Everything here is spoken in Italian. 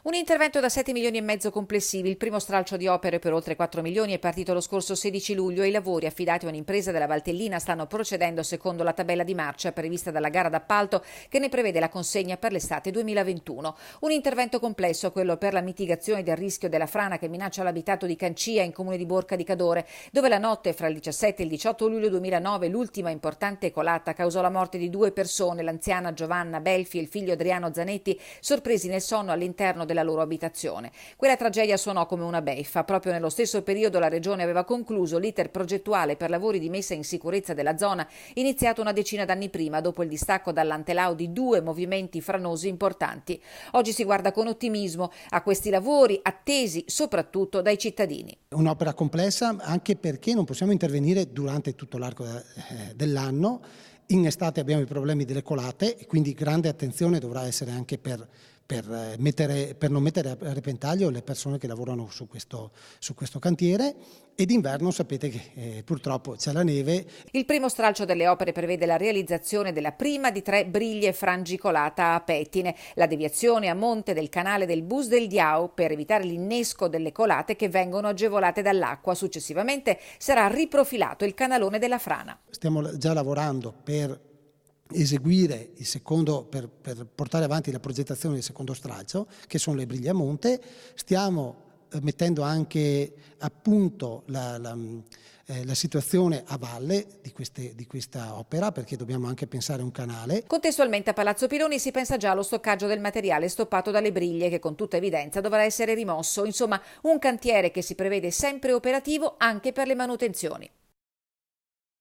Un intervento da 7 milioni e mezzo complessivi, il primo stralcio di opere per oltre 4 milioni è partito lo scorso 16 luglio e i lavori affidati a un'impresa della Valtellina stanno procedendo secondo la tabella di marcia prevista dalla gara d'appalto che ne prevede la consegna per l'estate 2021. Un intervento complesso, quello per la mitigazione del rischio della frana che minaccia l'abitato di Cancia in comune di Borca di Cadore, dove la notte fra il 17 e il 18 luglio 2009 l'ultima importante colata causò la morte di 2 persone, l'anziana Giovanna Belfi e il figlio Adriano Zanetti, sorpresi nel sonno all'interno della loro abitazione. Quella tragedia suonò come una beffa. Proprio nello stesso periodo la Regione aveva concluso l'iter progettuale per lavori di messa in sicurezza della zona, iniziato una decina d'anni prima, dopo il distacco dall'Antelau di 2 movimenti franosi importanti. Oggi si guarda con ottimismo a questi lavori, attesi soprattutto dai cittadini. Un'opera complessa anche perché non possiamo intervenire durante tutto l'arco dell'anno. In estate abbiamo i problemi delle colate e quindi grande attenzione dovrà essere anche per non mettere a repentaglio le persone che lavorano su questo cantiere. E d'inverno sapete che purtroppo c'è la neve. Il primo stralcio delle opere prevede la realizzazione della prima di 3 briglie frangicolata a pettine, la deviazione a monte del canale del Bus del Diao per evitare l'innesco delle colate che vengono agevolate dall'acqua. Successivamente sarà riprofilato il canalone della frana. Stiamo già lavorando per eseguire il secondo, per portare avanti la progettazione del secondo stralcio, che sono le briglie a monte. Stiamo mettendo anche a punto la situazione a valle di questa opera, perché dobbiamo anche pensare a un canale. Contestualmente a Palazzo Pironi si pensa già allo stoccaggio del materiale stoppato dalle briglie che con tutta evidenza dovrà essere rimosso. Insomma, un cantiere che si prevede sempre operativo anche per le manutenzioni.